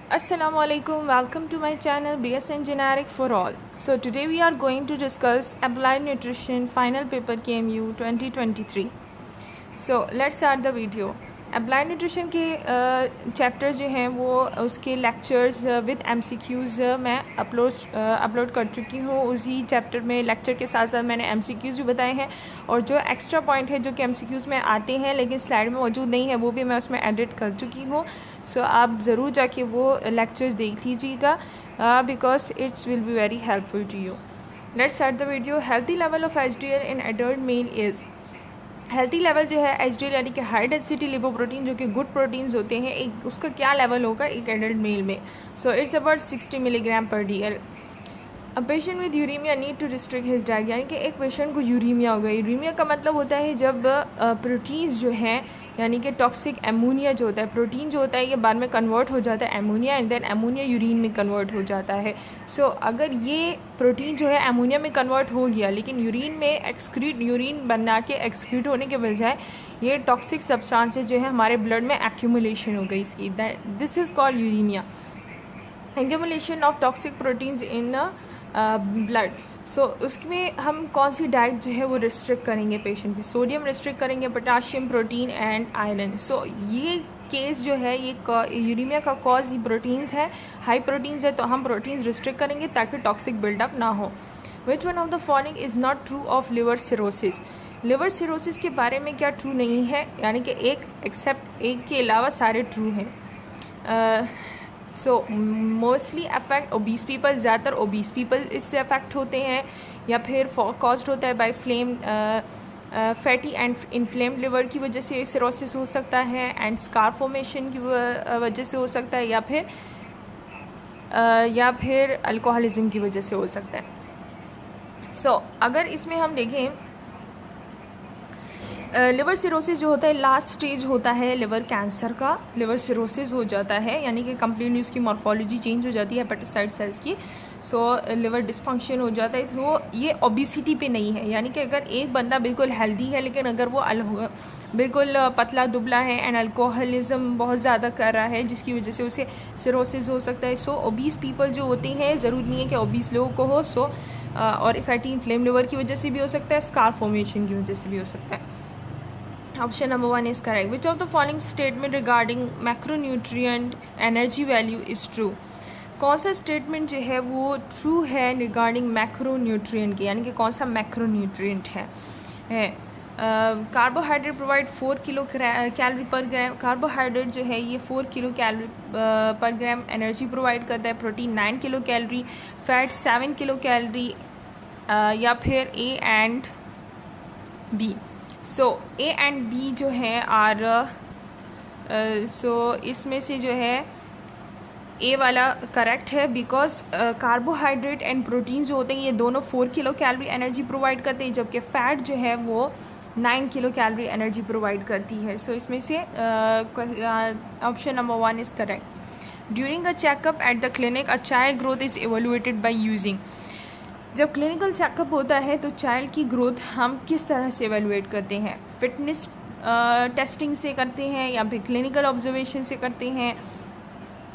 Assalamualaikum, welcome to my channel BSN Generic for All. So today we are going to discuss Applied Nutrition Final Paper KMU 2023. So let's start the video. Applied nutrition के chapter जो हैं वो उसके lectures with MCQs मैं upload कर चुकी हूँ। उसी चैप्टर में लेक्चर के साथ साथ मैंने MCQs भी बताए हैं और जो एक्स्ट्रा पॉइंट है जो कि MCQs में आते हैं लेकिन स्लाइड में मौजूद नहीं है वो भी मैं उसमें एडिट कर चुकी हूँ। सो आप ज़रूर जाके वो लेक्चर्स देख लीजिएगा because it's will be very helpful to you. Let's start the video. Healthy level of HDL in adult male is, healthy level जो है HDL यानी कि हाई डेंसिटी लिपोप्रोटीन जो कि गुड प्रोटीन्स होते हैं, एक उसका क्या लेवल होगा एक एडल्ट मेल में। So it's about 60 milligram per DL। A patient with uremia need to restrict his diet, यानी कि एक पेशेंट को यूरीमिया हो गई। यूरीमिया का मतलब होता है जब प्रोटीन्स जो हैं यानी कि टॉक्सिक एमोनिया जो होता है, प्रोटीन जो होता है ये बाद में कन्वर्ट हो जाता है ammonia and then ammonia urine में कन्वर्ट हो जाता है। सो अगर ये प्रोटीन जो है एमोनिया में कन्वर्ट हो गया लेकिन यूरिन में यूरिन बना के एक्सक्रीट होने के बजाय ये टॉक्सिक सब्सटेंसेस जो है हमारे ब्लड में एक्यूमुलेशन हो गई इसकी, this is called uremia, accumulation of toxic proteins in blood. So उसमें हम कौन सी डाइट जो है वो रिस्ट्रिक्ट करेंगे पेशेंट की, सोडियम रिस्ट्रिक्ट करेंगे, पोटाशियम, प्रोटीन एंड आयरन। सो ये केस जो है ये यूरीमिया का कॉज ही प्रोटीन्स है, हाई प्रोटीन्स है तो हम प्रोटीन्स रिस्ट्रिक्ट करेंगे ताकि टॉक्सिक बिल्डअप ना हो। Which one of the following is not true of liver cirrhosis, liver cirrhosis के बारे में क्या ट्रू नहीं है, यानी कि एक एक्सेप्ट एक के अलावा सारे ट्रू हैं। So mostly affect obese people, ज़्यादातर ओबीस पीपल इससे अफेक्ट होते हैं या फिर कॉज्ड होता है by fatty and inflamed liver की वजह से सिरोसिस हो सकता है एंड स्कार फॉर्मेशन की वजह से हो सकता है या फिर अल्कोहलिज्म की वजह से हो सकता है। सो अगर इसमें हम देखें लिवर सिरोसिस जो होता है लास्ट स्टेज होता है लिवर कैंसर का, लिवर सिरोसिस हो जाता है यानी कि कंप्लीटली उसकी मॉर्फोलॉजी चेंज हो जाती है हेपेटोसाइट सेल्स की। सो लिवर डिस्फंक्शन हो जाता है। तो ये ओबिसिटी पे नहीं है, यानी कि अगर एक बंदा बिल्कुल हेल्दी है लेकिन अगर वो बिल्कुल पतला दुबला है एंड अल्कोहलिज्म बहुत ज़्यादा कर रहा है जिसकी वजह से उसे सिरोसिस हो सकता है। सो ओबीस पीपल जो होते हैं, ज़रूरी नहीं है कि ओबीस लोगों को हो, और फैटी इन्फ्लेम लिवर की वजह से भी हो सकता है, स्कार फॉर्मेशन की वजह से भी हो सकता है। Option number 1 is correct. Which of the following statement regarding macronutrient energy value is true, कौन सा स्टेटमेंट जो है वो ट्रू है रिगार्डिंग मैक्रोन्यूट्रिएंट की, यानी कि कौन सा मैक्रोन्यूट्रिएंट है। कार्बोहाइड्रेट प्रोवाइड 4 किलो कैलोरी पर ग्राम, कार्बोहाइड्रेट जो है ये 4 किलो कैलोरी पर ग्राम एनर्जी प्रोवाइड करता है। Protein 9 kilo calorie, fat 7 kilo calorie, या फिर A and B। So A and B जो है आर इसमें से जो है A वाला करेक्ट है बिकॉज कार्बोहाइड्रेट एंड प्रोटीन जो होते हैं ये दोनों 4 किलो कैलोरी एनर्जी प्रोवाइड करते हैं जबकि फ़ैट जो है वो 9 किलो कैलोरी एनर्जी प्रोवाइड करती है। सो इसमें से option number 1 is correct. During a checkup at the clinic a child growth is evaluated by using, जब क्लिनिकल चेकअप होता है तो चाइल्ड की ग्रोथ हम किस तरह से एवेलुएट करते हैं, फिटनेस टेस्टिंग से करते हैं या फिर क्लिनिकल ऑब्जर्वेशन से करते हैं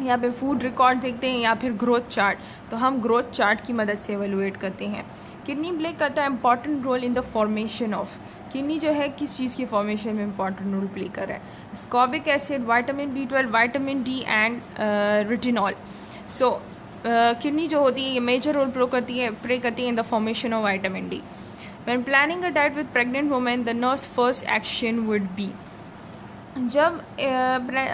या फिर फूड रिकॉर्ड देखते हैं या फिर ग्रोथ चार्ट, तो हम ग्रोथ चार्ट की मदद से एवेलुएट करते हैं। किडनी प्ले करता है important role in the formation of, kidney जो है किस चीज़ की फॉर्मेशन में इंपॉर्टेंट रोल प्ले कर रहा है, ascorbic acid, vitamin B12, vitamin D and retinol. So kidney जो होती है ये मेजर रोल प्ले करती है इन the formation of vitamin D। When planning a diet with pregnant women the nurse first action would be, जब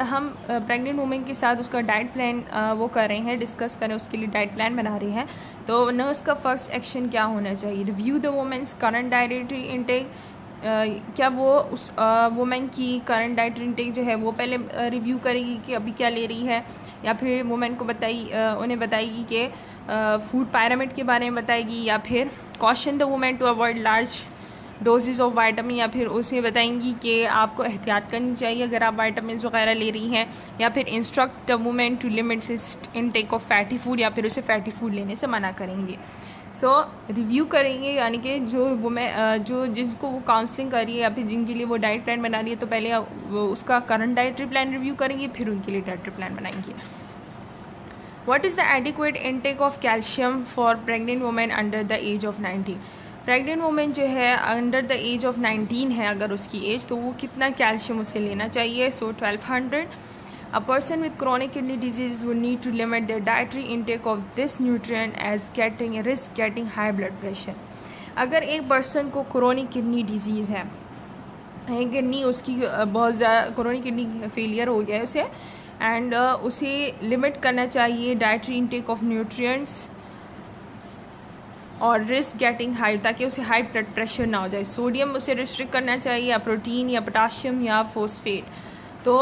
हम pregnant women के साथ उसका डाइट प्लान वो कर रहे हैं, डिस्कस करें, उसके लिए डाइट प्लान बना रहे हैं, तो नर्स का फर्स्ट एक्शन क्या होना चाहिए, review the women's current dietary intake, क्या वो उस वुमेन की करंट डाइटरी इनटेक जो है वो पहले रिव्यू करेगी कि अभी क्या ले रही है, या फिर वुमेन को उन्हें बताएगी कि फूड पिरामिड के बारे में बताएगी, या फिर caution the women to avoid large doses of vitamin, या फिर उसे बताएंगी कि आपको एहतियात करनी चाहिए अगर आप वाइटामिन वगैरह ले रही हैं, या फिर instruct the women to limit intake of fatty food, या फिर उसे फैटी फूड लेने से मना करेंगे। सो रिव्यू करेंगे, यानी कि जो जिसको वो काउंसलिंग कर रही है या फिर जिनके लिए वो डाइट प्लान बना रही है तो पहले वो उसका करंट डाइटरी प्लान रिव्यू करेंगे, फिर उनके लिए डाइटरी प्लान बनाएंगे। What is the adequate intake of calcium for pregnant women under the age of 19। Pregnant women जो है अंडर द एज ऑफ 19 है अगर उसकी एज, तो वो कितना कैल्शियम उसे लेना चाहिए। सो 1200। A person with chronic kidney disease would need to limit their dietary intake of this nutrient as getting high blood pressure। अगर एक पर्सन को क्रोनिक किडनी डिजीज़ है, किडनी उसकी बहुत ज़्यादा क्रोनिक किडनी फेलियर हो गया है उसे, एंड उसे लिमिट करना चाहिए डाइटरी इंटेक ऑफ न्यूट्रिएंट्स और रिस्क गेटिंग हाई, ताकि उसे हाई ब्लड प्रेशर ना हो जाए। सोडियम उसे रिस्ट्रिक्ट करना चाहिए, या प्रोटीन या पोटाशियम या फॉस्फेट। तो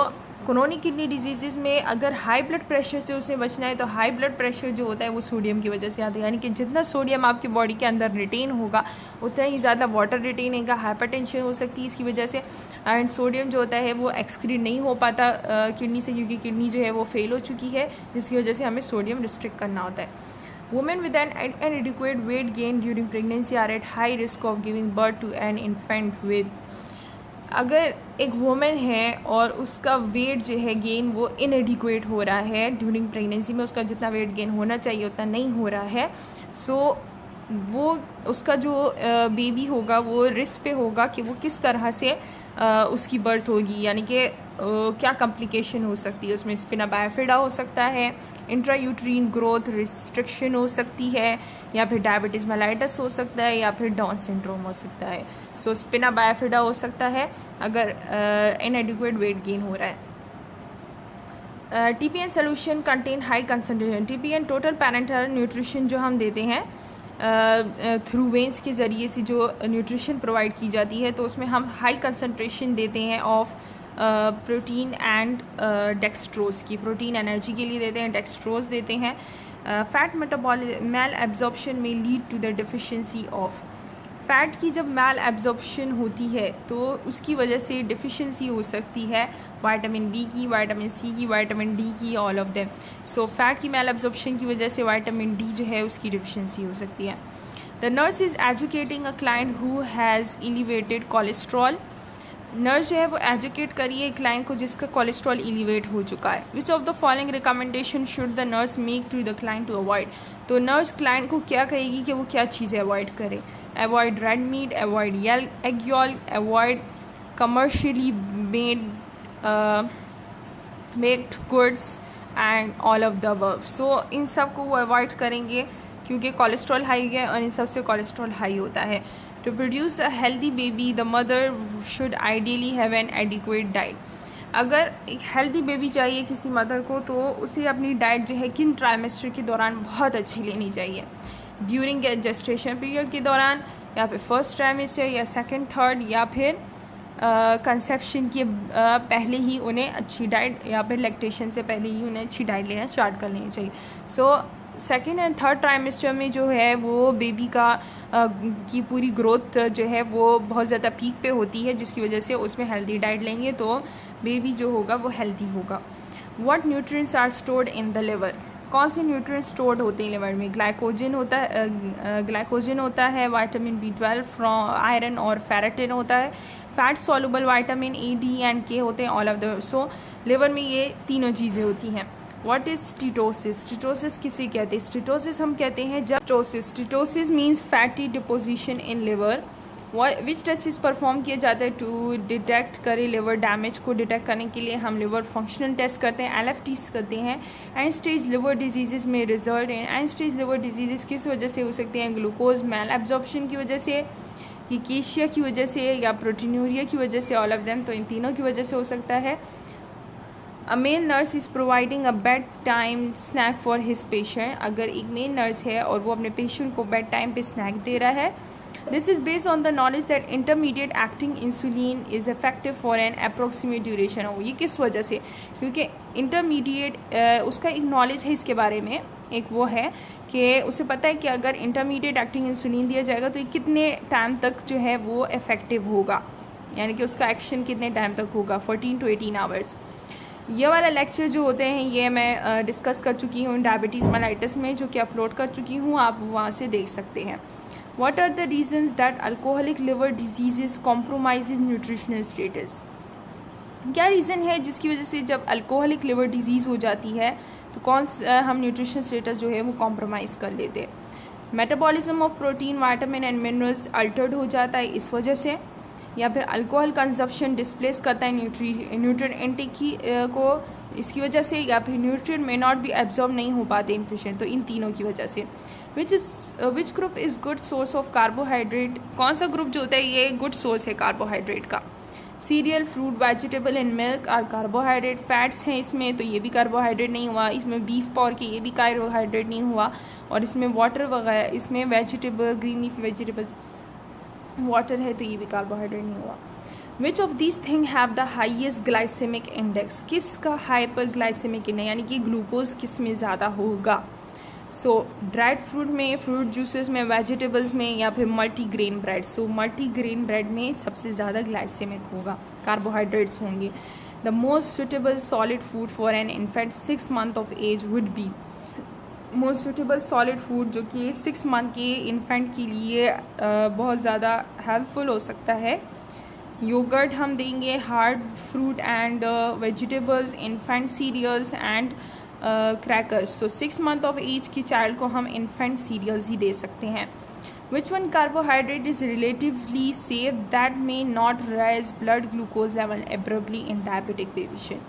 क्रोनिक किडनी डिजीज़ में अगर हाई ब्लड प्रेशर से उसे बचना है, तो हाई ब्लड प्रेशर जो होता है वो सोडियम की वजह से आता है, यानी कि जितना सोडियम आपकी बॉडी के अंदर रिटेन होगा उतना ही ज़्यादा वाटर रिटेन होगा। हाइपरटेंशन हो सकती है इसकी वजह से, एंड सोडियम जो होता है वो एक्सक्रीट नहीं हो पाता किडनी से, क्योंकि किडनी जो है वो फेल हो चुकी है, जिसकी वजह से हमें सोडियम रिस्ट्रिक्ट करना होता है। Women with an inadequate weight gain during pregnancy are at high risk of giving birth to an infant with. अगर एक वुमेन है और उसका वेट जो है गेन वो इनएडिक्वेट हो रहा है ड्यूरिंग प्रेगनेंसी में, उसका जितना वेट गेन होना चाहिए उतना नहीं हो रहा है, सो वो उसका जो बेबी होगा वो रिस्क पे होगा कि वो किस तरह से उसकी बर्थ होगी, यानी कि क्या कॉम्प्लिकेशन हो सकती है उसमें। स्पिना बाइफिडा हो सकता है, इंट्रायूट्रीन ग्रोथ रिस्ट्रिक्शन हो सकती है, या फिर डायबिटीज़ मेलाइटस हो सकता है, या फिर डाउन सिंड्रोम हो सकता है। सो स्पिना बाइफिडा हो सकता है अगर इनएडिक्वेट वेट गेन हो रहा है। TPN solution contain high concentration. TPN total parental nutrition जो हम देते हैं थ्रू वेंस के ज़रिए से जो न्यूट्रिशन प्रोवाइड की जाती है, तो उसमें हम हाई कंसनट्रेशन देते हैं ऑफ प्रोटीन एंड डेक्सट्रोज की। प्रोटीन एनर्जी के लिए देते हैं, डेक्सट्रोज देते हैं। फैट मेटाबॉलिज्म मैल एब्जॉर्प्शन में lead to the deficiency of. Fat की जब मैल एब्जॉर्प्शन होती है तो उसकी वजह से डिफिशिएंसी हो सकती है विटामिन बी की, विटामिन सी की, विटामिन डी की, all of them. So fat की मैल एब्जॉर्प्शन की वजह से विटामिन डी जो है उसकी डिफिशिएंसी हो सकती है। The nurse is educating a client who has elevated cholesterol. Nurse जो है वो एजुकेट करिए क्लाइंट को जिसका कोलेस्ट्रॉल एलिवेट हो चुका है। Which of the following recommendation should the nurse make to the client to avoid. तो नर्स क्लाइंट को क्या कहेगी कि वो क्या चीज़ें अवॉइड करे। Avoid red meat, avoid egg yolk, avoid commercially made goods and all of the above. So इन सब को वो अवॉइड करेंगे क्योंकि कोलेस्ट्रॉल हाई है और इन सब से कोलेस्ट्रॉल हाई होता है। To produce a healthy baby, the mother should ideally have an adequate diet। अगर एक हेल्दी बेबी चाहिए किसी मदर को तो उसे अपनी डाइट जो है किन ट्राइमेस्टर के दौरान बहुत अच्छी लेनी चाहिए। ड्यूरिंग जेस्टेशन पीरियड के दौरान, या फिर फर्स्ट ट्राइमेस्टर, या सेकंड, थर्ड, या फिर कंसेप्शन के पहले ही उन्हें अच्छी डाइट, या फिर लैक्टेशन से पहले ही उन्हें अच्छी डाइट लेना स्टार्ट कर लेनी चाहिए। So second and third trimester में जो है वो बेबी का की पूरी ग्रोथ जो है वो बहुत ज़्यादा पीक पे होती है, जिसकी वजह से उसमें हेल्दी डाइट लेंगे तो बेबी जो होगा वो हेल्दी होगा। What nutrients are stored in the liver. कौन से न्यूट्रिएंट्स स्टोर्ड होते हैं लिवर में। ग्लाइकोजन होता है, विटामिन B12 फ्रॉम आयरन और फेरेटिन होता है, fat soluble vitamin A, D and K होते हैं, all of the. So liver में ये तीनों चीज़ें होती हैं। What is steatosis. स्टीटोसिस किसे कहते हैं। स्टीटोसिस हम कहते हैं जब steatosis means fatty deposition in liver. Which test is perform किया जाता है टू डिटेक्ट करे लिवर डैमेज को डिटेक्ट करने के लिए हम लिवर फंक्शनल टेस्ट करते हैं, LFTs करते हैं। एंड स्टेज लिवर डिजीज़ में result in and stage liver disease किस वजह से हो सकते हैं। ग्लूकोज मैल एब्जॉर्प्शन की वजह से, कीशिया की वजह से, या प्रोटीनूरिया की वजह से, ऑल ऑफ देम। तो इन तीनों की वजह से हो सकता है। A male nurse is providing a bedtime snack for his patient। अगर एक मेल नर्स है और वो अपने पेशेंट को बेड टाइम पे स्नैक दे रहा है, this is based on the knowledge that intermediate acting insulin is effective for an approximate duration. हो ये किस वजह से, क्योंकि इंटरमीडिएट उसका एक नॉलेज है इसके बारे में, एक वो है कि उसे पता है कि अगर इंटरमीडिएट एक्टिंग इंसुलिन दिया जाएगा तो ये कितने टाइम तक जो है वो इफेक्टिव होगा, यानी कि उसका एक्शन कितने टाइम तक होगा, 14 to 18 आवर्स। ये वाला लेक्चर जो होते हैं ये मैं डिस्कस कर चुकी हूँ डायबिटीज़ मेलाइटस में, जो कि अपलोड कर चुकी हूँ, आप वहाँ से देख सकते हैं। What are the reasons that alcoholic liver diseases compromises nutritional status. क्या रीज़न है जिसकी वजह से जब अल्कोहलिक लिवर डिजीज़ हो जाती है तो हम न्यूट्रिशन स्टेटस जो है वो कॉम्प्रोमाइज़ कर लेते हैं। Metabolism of protein, vitamin and minerals Altered हो जाता है इस वजह से, या फिर अल्कोहल कंजप्शन डिस्प्लेस करता है न्यूट्रिएंट इनटेक को इसकी वजह से, या फिर न्यूट्रिएंट में नॉट भी एब्जॉर्ब नहीं हो पाते इनफिशिएंट, तो इन तीनों की वजह से। Which group is good source of carbohydrate, कौन सा ग्रुप जो होता है ये गुड सोर्स है कार्बोहाइड्रेट का? Cereal, fruit, vegetable and milk are carbohydrate. Fats हैं इसमें तो ये भी कार्बोहाइड्रेट नहीं हुआ, इसमें बीफ पोर्क ये भी कार्बोहाइड्रेट नहीं हुआ, और इसमें वाटर वगैरह, इसमें vegetable, green leaf vegetables water है तो ये भी कार्बोहाइड्रेट नहीं हुआ। Which of this thing have the highest glycemic index, किसका हाइपर ग्लाइसेमिक इंडेक्स यानी कि ग्लूकोज किस में ज़्यादा होगा? सो ड्राइड फ्रूट में, फ्रूट जूसेस में, वेजिटेबल्स में, या फिर multigrain bread. So multigrain bread में सबसे ज़्यादा ग्लाइसेमिक होगा, कार्बोहाइड्रेट्स होंगे। The most suitable solid food for an infant 6 months of as would be, most suitable solid food जो कि 6 month के इन्फेंट के लिए बहुत ज़्यादा हेल्पफुल हो सकता है। योगर्ट हम देंगे, hard fruit and vegetables, infant cereals and crackers. तो 6 month ऑफ एज की चाइल्ड को हम इन्फेंट सीरियल्स ही दे सकते हैं। Which one carbohydrate is relatively safe that may not rise blood glucose level abruptly in diabetic patient,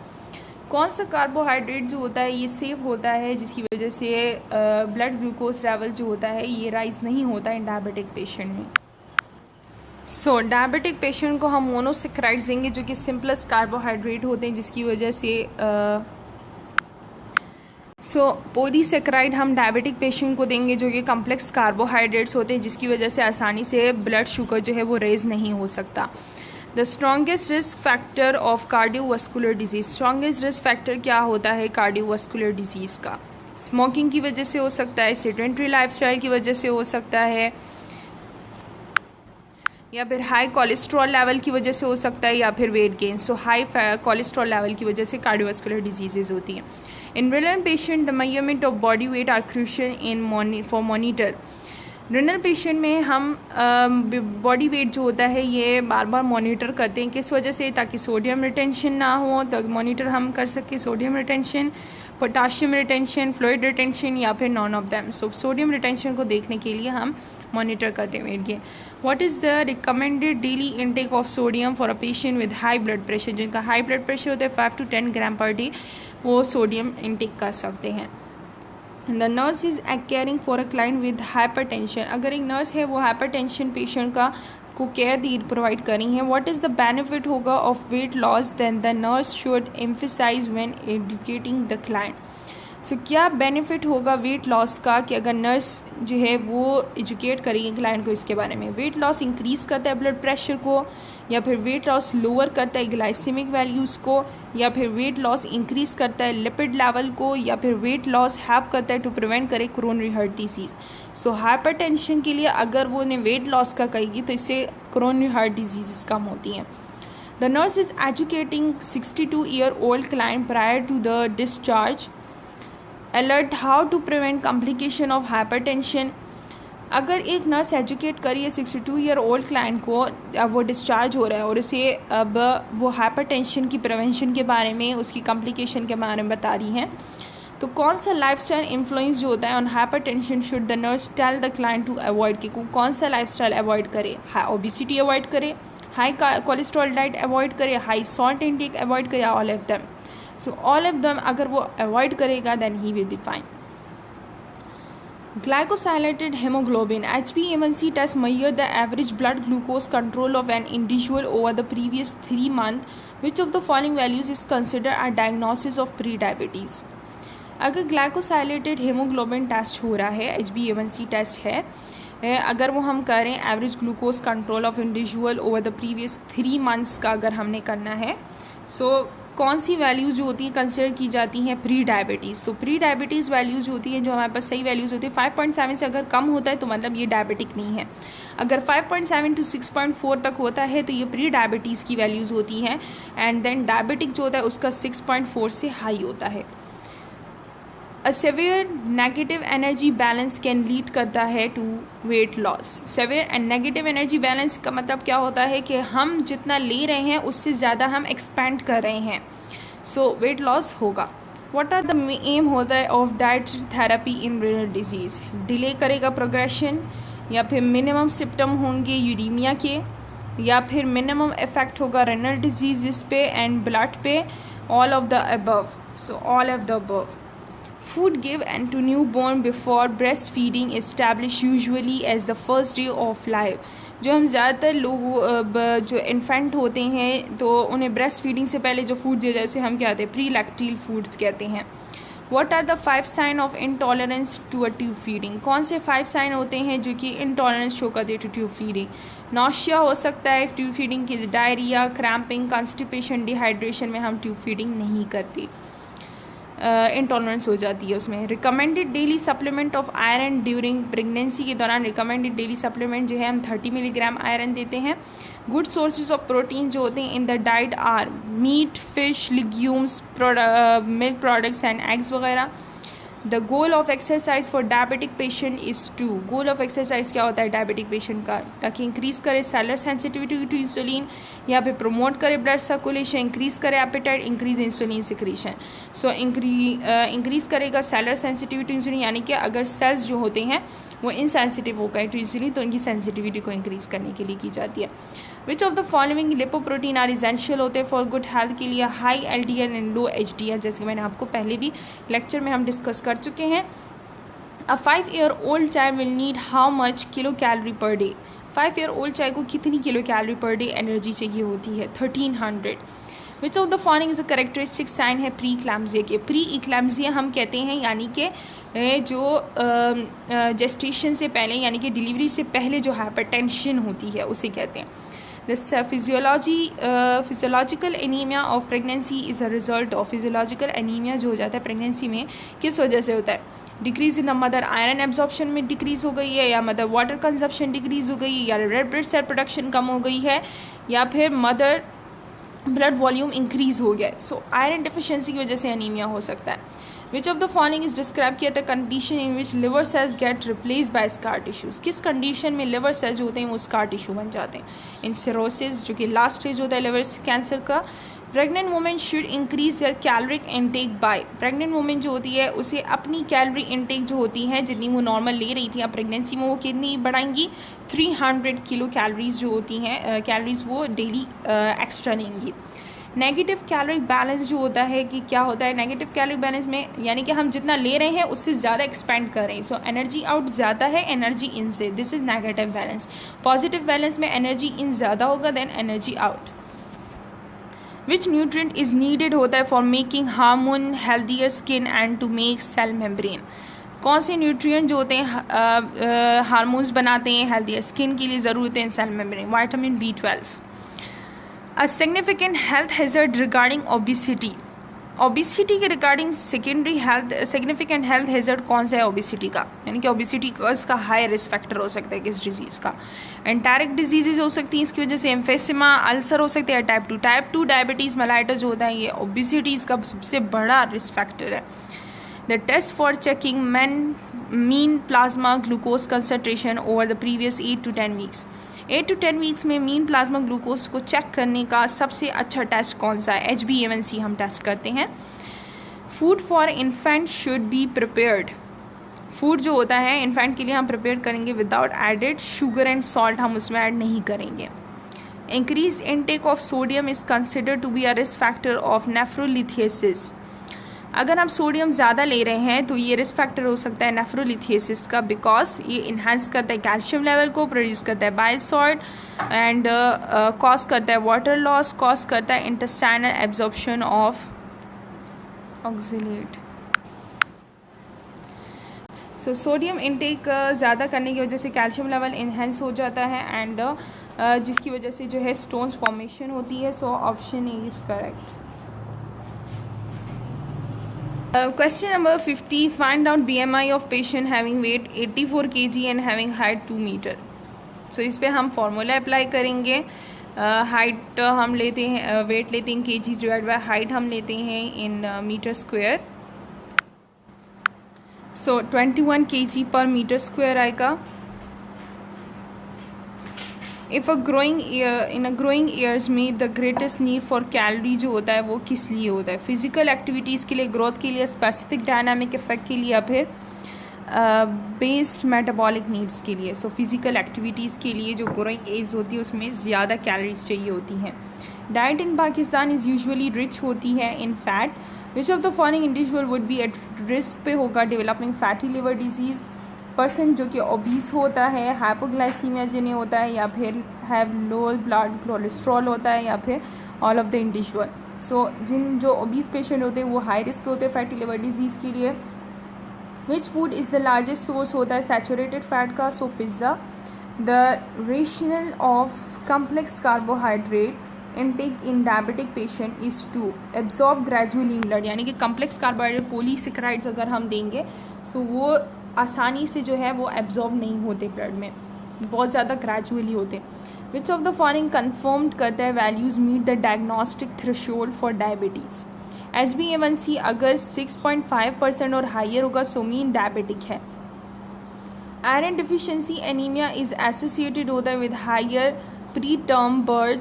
कौन सा कार्बोहाइड्रेट जो होता है ये सेफ होता है जिसकी वजह से ब्लड ग्लूकोज लेवल जो होता है ये राइज नहीं होता इन डायबिटिक पेशेंट में? सो डायबिटिक पेशेंट को हम मोनोसेक्राइड्स देंगे जो कि सिंपलेस्ट कार्बोहाइड्रेट होते हैं जिसकी वजह से पॉलीसेक्राइड हम डायबिटिक पेशेंट को देंगे जो कि कम्प्लेक्स कार्बोहाइड्रेट्स होते हैं जिसकी वजह से आसानी से ब्लड शुगर जो है वो रेज नहीं हो सकता। The strongest risk factor of cardiovascular disease, strongest risk factor क्या होता है कार्डियोवास्कुलर डिजीज़ का? स्मोकिंग की वजह से हो सकता है, सेडेंटरी लाइफस्टाइल की वजह से हो सकता है, या फिर हाई कोलेस्ट्रॉल लेवल की वजह से हो सकता है, या फिर weight gain. So high cholesterol level की वजह से कार्डियोवास्कुलर डिजीजेज होती हैं। In renal patient the measurement of body weight are crucial in for monitor, renal patient में हम बॉडी वेट जो होता है ये बार बार मॉनिटर करते हैं, किस वजह से? ताकि सोडियम रिटेंशन ना हो, तो मॉनिटर हम कर सकें sodium retention, potassium retention, fluid retention, या फिर none of them. So sodium retention को देखने के लिए हम मॉनिटर करते हैं weight gain. What is the recommended daily intake of sodium for a patient with high blood pressure, जिनका हाई ब्लड प्रेशर होता है 5 to 10 ग्राम पर डे, वो सोडियम इनटेक कर सकते हैं। The nurse is caring for a client with hypertension, अगर एक nurse है वो हाइपरटेंशन पेशेंट का को केयर प्रोवाइड करी है। व्हाट इज़ द बेनिफिट होगा of weight loss, then the nurse should emphasize when educating the client. So क्या बेनिफिट होगा वेट लॉस का कि अगर नर्स जो है वो एजुकेट करेंगे क्लाइंट को इसके बारे में? वेट लॉस इंक्रीज़ करता है ब्लड प्रेशर को, या फिर वेट लॉस लोअर करता है ग्लाइसेमिक वैल्यूज़ को, या फिर वेट लॉस इंक्रीज़ करता है लिपिड लेवल को, या फिर वेट लॉस हेल्प करता है टू प्रिवेंट करे कोरोनरी हार्ट डिजीज़। सो हाइपरटेंशन के लिए अगर वो ने वेट लॉस का कहेगी तो इससे कोरोनरी हार्ट डिजीज़ कम होती हैं। The nurse is educating 62-year-old client prior to the discharge, alert how to prevent complication of hypertension. अगर एक नर्स एजुकेट करिए 62-year-old क्लाइंट को, अब वो डिस्चार्ज हो रहा है और उसे अब वो हाइपरटेंशन की प्रिवेंशन के बारे में, उसकी कॉम्प्लिकेशन के बारे में बता रही हैं, तो कौन सा लाइफस्टाइल इन्फ्लुएंस जो होता है on hypertension should the nurse tell the client to avoid, कि कौन सा लाइफस्टाइल अवॉइड करे? हाई ओबिसिटी अवॉइड करे, हाई कोलेस्ट्रॉल डाइट अवॉइड करे, हाई सॉल्ट इंटेक अवॉइड करे, all of them. So all of them अगर वो अवॉइड करेगा then he will be fine. Glycosylated hemoglobin HbA1c test measure the average blood glucose control of an individual over the previous 3 months. Which of the following values is considered a diagnosis of pre-diabetes? अगर glycosylated haemoglobin test हो रहा है, HbA1c test है, अगर वो हम करें average glucose control of individual over the previous 3 months का अगर हमने करना है, सो कौन सी वैल्यूज़ जो होती हैं कंसिडर की जाती हैं प्री डायबिटीज़? तो प्री डायबिटीज़ वैल्यूज़ जो होती हैं, जो हमारे पास सही वैल्यूज़ होती है 5.7 से अगर कम होता है तो मतलब ये डायबिटिक नहीं है। अगर 5.7 to 6.4 तक होता है तो ये प्री डायबिटीज़ की वैल्यूज़ होती हैं, एंड देन डायबिटिक जो होता है उसका 6.4 से हाई होता है। A severe negative energy balance can lead करता है to weight loss. Severe and negative energy balance का मतलब क्या होता है कि हम जितना ले रहे हैं उससे ज़्यादा हम एक्सपेंड कर रहे हैं, सो वेट लॉस होगा। व्हाट आर द एम होता है of diet therapy in renal disease? Delay करेगा प्रोग्रेशन, या फिर मिनिमम सिम्टम होंगे यूरीमिया के, या फिर मिनिमम इफेक्ट होगा रेनल डिजीज़ पे एंड ब्लड पे, all of the above. So all of the above. Food given to newborn before breastfeeding established usually as the first day of life। जो हम ज़्यादातर लोग जो इन्फेंट होते हैं तो उन्हें ब्रेस्ट फीडिंग से पहले जो फूड दिया जाए उसे हम क्या कहते हैं? प्री लैक्टिल फूड्स कहते हैं। What are the 5 sign of intolerance to a tube feeding? कौन से 5 साइन होते हैं जो कि इंटॉलरेंस शो करते हैं टू ट्यूब फीडिंग? नॉशिया हो सकता है ट्यूब फीडिंग की, डायरिया, क्रैम्पिंग, कॉन्स्टिपेशन, डिहाइड्रेशन में हम ट्यूब फीडिंग नहीं करते, इंटॉलरेंस हो जाती है उसमें। Recommended daily supplement of iron during pregnancy के दौरान रिकमेंडेड डेली सप्लीमेंट जो है हम 30 मिलीग्राम आयरन देते हैं। गुड सोर्सेज ऑफ प्रोटीन जो होते हैं in the diet are meat, fish, legumes, milk products and eggs वगैरह। The goal of exercise for diabetic patient is to, goal of exercise क्या होता है डायबिटिक पेशेंट का? ताकि इंक्रीज़ करे सेलर सेंसिटिविटी टू इंसुलिन, या फिर प्रोमोट करे ब्लड सर्कुलेशन, इंक्रीज़ करे एपेटाइट, इंक्रीज इंसुलिन सिक्रीशन। सो इंक्रीज़ करेगा सेलर सेंसिटिविटी टू इंसुलिन, यानी कि अगर सेल्स जो होते हैं वो इनसेंसिटिव हो गए टू इंसुलिन तो इनकी सेंसिटिविटी को इंक्रीज़ करने के लिए की जाती है। Which of the following lipoprotein are essential होते हैं फॉर गुड हेल्थ के लिए? High LDL and low HDL, जैसे कि मैंने आपको पहले भी लेक्चर में हम डिस्कस कर चुके हैं। A 5-year-old child will need how much kilo calorie per day? 5-year-old child को कितनी kilo calorie per day energy चाहिए होती है? 1300। Which of the following is a characteristic sign है प्री इक्लैम्सिया के? प्री इक्लैम्सिया हम कहते हैं यानी कि जो जेस्टेशन से पहले यानी कि डिलीवरी से पहले जो हाइपरटेंशन होती है उसे कहते हैं। Physiological anaemia of pregnancy is a result of, physiological anaemia जो हो जाता है प्रेगनेंसी में किस वजह से होता है? Decrease in the mother iron absorption में डिक्रीज़ हो गई है, या मदर वाटर कंजप्शन डिक्रीज़ हो गई है, या रेड ब्लड सेल प्रोडक्शन कम हो गई है, या फिर मदर ब्लड वॉल्यूम इंक्रीज़ हो गया है। सो आयरन डिफिशियंसी की वजह से एनीमिया हो सकता है। Which of the following is describe किया था condition in which liver cells get replace by scar tissues? किस कंडीशन में लिवर सेल्स जो होते हैं वो स्कार टिश्यू बन जाते हैं? इन सिरोसिस, जो कि लास्ट स्टेज होता है लिवर कैंसर का। Pregnant women should increase their caloric intake by, pregnant women जो होती है उसे अपनी कैलोरी इनटेक जो होती है जितनी वो नॉर्मल ले रही थी अब प्रेगनेंसी में वो कितनी बढ़ाएंगी? 300 किलो कैलोरीज जो होती हैं कैलोरीज वो डेली एक्स्ट्रा लेंगी। नेगेटिव कैलोरिक बैलेंस जो होता है कि क्या होता है नेगेटिव कैलोरिक बैलेंस में, यानी कि हम जितना ले रहे हैं उससे ज़्यादा एक्सपेंड कर रहे हैं। सो एनर्जी आउट ज़्यादा है एनर्जी इन से, this is negative balance. Positive balance में एनर्जी इन ज़्यादा होगा than energy out. Which nutrient is needed होता है for making hormone healthier skin and to make cell membrane? कौन से न्यूट्रिएंट जो होते हैं हार्मोन्स बनाते हैं हेल्दियर स्किन के लिए ज़रूरत है in cell membrane? Vitamin B12। A significant health hazard regarding obesity, obesity के रिगार्डिंग सिग्निफिकेंट हेल्थ हैजर्ड कौन सा है ओबिसिटी का? यानी कि ओबिसिटी का इसका हाई रिस्क फैक्टर हो सकता है किस डिजीज़ का? एंटारिक डिजीजेज हो सकती हैं इसकी वजह से, एम्फेसिमा, अल्सर हो सकते हैं, टाइप 2 डायबिटीज़ मेलाइटस जो होता है ये ओबिसिटी इसका सबसे बड़ा रिस्क फैक्टर है। The test for checking mean plasma glucose concentration over the previous 8 to 10 weeks, 8 to 10 weeks में मीन प्लाज्मा ग्लूकोज को चेक करने का सबसे अच्छा टेस्ट कौन सा है? HbA1c हम टेस्ट करते हैं। Food for infant should be prepared, food जो होता है इन्फेंट के लिए हम प्रिपेयर करेंगे without added sugar and salt, हम उसमें ऐड नहीं करेंगे। Increase intake of sodium is considered to be a risk factor of nephrolithiasis, अगर आप सोडियम ज़्यादा ले रहे हैं तो ये रिस्क फैक्टर हो सकता है नेफ्रोलिथियसिस का, बिकॉज ये इन्हांस करता है कैल्शियम लेवल को, प्रोड्यूस करता है बाइल सॉल्ट एंड कॉज करता है वाटर लॉस, कॉज करता है intestinal absorption of oxalate. So sodium intake ज़्यादा करने की वजह से कैल्शियम लेवल इन्हांस हो जाता है एंड जिसकी वजह से जो है स्टोन्स फॉर्मेशन होती है। So option A is correct. Question number 50, find out BMI of patient having weight 84 kg and having height 2 meter. So इस पे हम फॉर्मूला अप्लाई करेंगे। हाइट हम लेते हैं, वेट लेते हैं kg डिवाइड बाय हाइट हम लेते हैं in meter square. So 21 kg पर मीटर स्क्वायर आएगा। If in a growing years में the greatest need for calorie जो होता है वो किस लिए होता है? फिजिकल एक्टिविटीज़ के लिए, ग्रोथ के लिए, स्पेसिफिक डायनामिक इफेक्ट के लिए, या फिर बेस्ड मेटाबॉलिक नीड्स के लिए। सो फिजिकल एक्टिविटीज़ के लिए जो ग्रोइंग एज होती है उसमें ज़्यादा कैलोरीज चाहिए होती हैं। Diet in Pakistan is usually rich होती है in fat. Which of the following individual would be at risk पे होगा developing fatty liver disease? Person जो कि ओबीस होता है, हाइपोग्लाइसीमिया जिन्हें होता है, या फिर हैव लो ब्लड कोलेस्ट्रॉल होता है, या फिर ऑल ऑफ द इंडिविजुअल। सो जो ओबीस पेशेंट होते हैं वो हाई रिस्क पे होते हैं फैटी लिवर डिजीज़ के लिए। Which food is the largest source होता है सैचुरेटेड फैट का? So pizza. The rational of complex carbohydrate intake in diabetic patient is to absorb gradually in blood, यानी कि कम्प्लेक्स कार्बोहाइड्रेट पॉलीसेकेराइड्स अगर हम देंगे सो वो आसानी से जो है वो एब्जॉर्ब नहीं होते ब्लड में, बहुत ज़्यादा ग्रेजुअली होते। Which of the following confirmed करता है values meet the diagnostic threshold for diabetes? HbA1c अगर 6.5% और हाइयर होगा सो मीन डायबिटिक है। Iron deficiency anemia is associated होता है with higher preterm birth.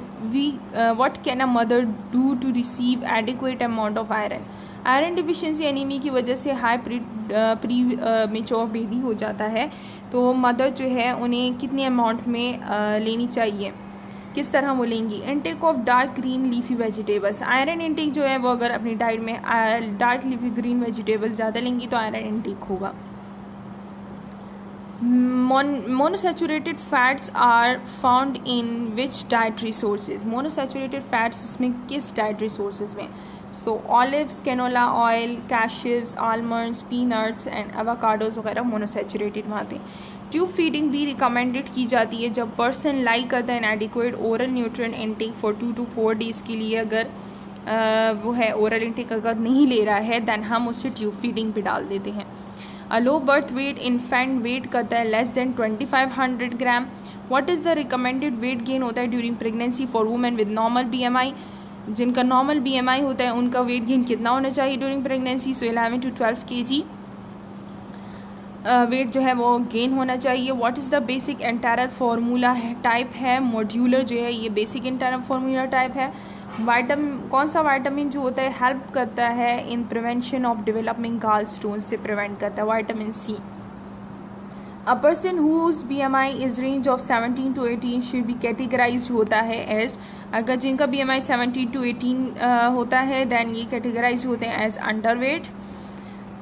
What can a mother do to receive adequate amount of iron? Iron deficiency anemia की वजह से high pre mature baby हो जाता है, तो मदर जो है उन्हें कितनी अमाउंट में लेनी चाहिए, किस तरह वो लेंगी? Intake of dark green leafy vegetables. Iron intake जो है वो अगर अपनी डाइट में डार्क लीफी ग्रीन वेजिटेबल्स ज़्यादा लेंगी तो आयरन इनटेक होगा। Monounsaturated fats are found in which dietary sources? Monounsaturated fats इसमें किस डाइटरी सोर्सेज में? So olives, canola oil, cashews, almonds, peanuts and avocados वगैरह मोनोसैचुरेटेड में आते हैं। ट्यूब फीडिंग भी रिकमेंडेड की जाती है जब पर्सन लाइक करता है adequate oral nutrient intake for 2 to 4 days के लिए। अगर वो है ओरल इनटेक अगर नहीं ले रहा है दैन हम उसे ट्यूब फीडिंग पे डाल देते हैं। A low birth weight infant weight करता है less than 2500 gram. What is the recommended weight gain होता है during pregnancy for women with normal BMI? जिनका नॉर्मल BMI होता है उनका वेट गेन कितना होना चाहिए during pregnancy? So 11 to 12 kg weight जो है वो गेन होना चाहिए। What is the basic enteral formula type है? मॉड्यूलर जो है ये बेसिक एंटायर फार्मूला टाइप है। कौन सा वाइटामिन जो होता है हेल्प करता है in prevention of developing gall stone से प्रिवेंट करता है? Vitamin C। A person whose BMI is range of 17 to 18 should be categorize होता है एज। अगर जिनका BMI 17 to 18 होता है दैन ये कैटेगराइज होते हैं as underweight.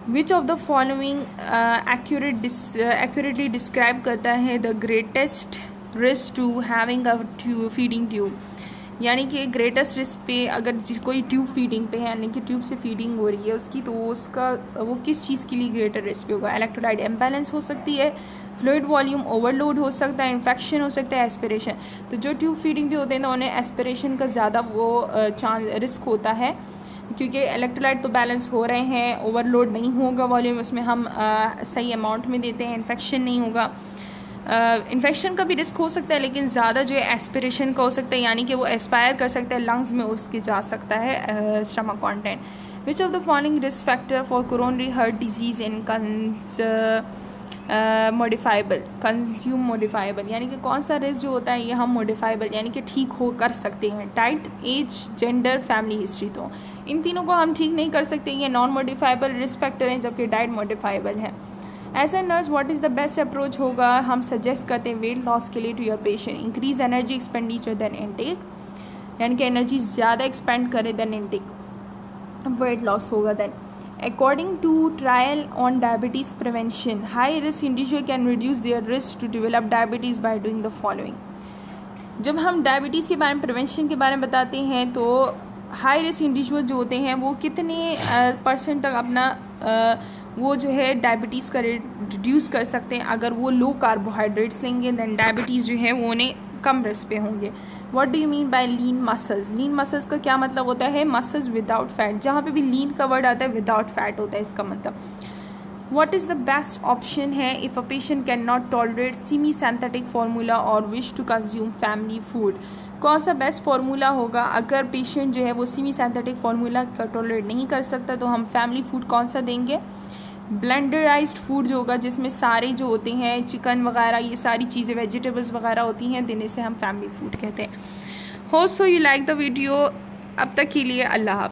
Which of the following accurately describe करता है the greatest risk to having a feeding tube? यानी कि ग्रेटेस्ट रिस्क पे अगर कोई ट्यूब फीडिंग पे है, यानी कि ट्यूब से फीडिंग हो रही है उसकी, तो उसका वो किस चीज़ के लिए ग्रेटर रिस्क पे होगा? इलेक्ट्रोलाइट इम्बैलेंस हो सकती है, फ्लूइड वॉल्यूम ओवरलोड हो सकता है, इन्फेक्शन हो सकता है, एस्पिरेशन। तो जो ट्यूब फीडिंग पे होते हैं तो उन्हें एस्पिरेशन का ज़्यादा वो रिस्क होता है क्योंकि इलेक्ट्रोलाइट तो बैलेंस हो रहे हैं, ओवरलोड नहीं होगा वॉल्यूम, उसमें हम सही अमाउंट में देते हैं, इन्फेक्शन नहीं होगा। इन्फेक्शन का भी रिस्क हो सकता है लेकिन ज़्यादा जो है एस्पिरेशन का हो सकता है, यानी कि वो एस्पायर कर सकता है, लंग्स में उसके जा सकता है stomach content. Which of the following risk factor for coronary heart disease in modifiable consume modifiable, यानी कि कौन सा रिस्क जो होता है ये हम मॉडिफाइबल यानी कि ठीक हो कर सकते हैं? Diet, age, gender, family history. तो इन तीनों को हम ठीक नहीं कर सकते, ये नॉन मॉडिफाइबल रिस्क फैक्टर हैं जबकि डाइट मॉडिफाइबल है। As a nurse what is the best approach होगा? हम सजेस्ट करते हैं वेट लॉस के लिए to your patient increase energy expenditure than intake, यानी कि एनर्जी ज़्यादा एक्सपेंड करे देन इनटेक, वेट लॉस होगा then. According to trial on diabetes prevention high risk individual can reduce their risk to develop diabetes by doing the following. जब हम diabetes के बारे में प्रिवेंशन के बारे में बताते हैं तो हाई रिस्क इंडिविजुअल जो होते हैं वो कितने % तक अपना वो जो है डायबिटीज़ का रेट रिड्यूस कर सकते हैं? अगर वो लो कार्बोहाइड्रेट्स लेंगे दैन डायबिटीज़ जो है वो उन्हें कम रिस्क पे होंगे। What do you mean by lean muscles? Lean muscles का क्या मतलब होता है? Muscles without fat. जहाँ पे भी लीन का वर्ड आता है विदाउट फैट होता है इसका मतलब। What is the best option है if a patient can not tolerate semi synthetic formula or wish to consume family food? कौन सा बेस्ट फार्मूला होगा? अगर पेशेंट जो है वो सेमी सिंथेटिक फार्मूला का टॉलरेट नहीं कर सकता तो हम फैमिली फूड कौन सा देंगे? ब्लेंडराइज्ड फूड जो होगा, जिसमें सारे जो होते हैं चिकन वगैरह, ये सारी चीज़ें वेजिटेबल्स वगैरह होती हैं, देने से हम फैमिली फूड कहते हैं। Hope so you like the video. अब तक के लिए अल्लाह हाफ़िज़।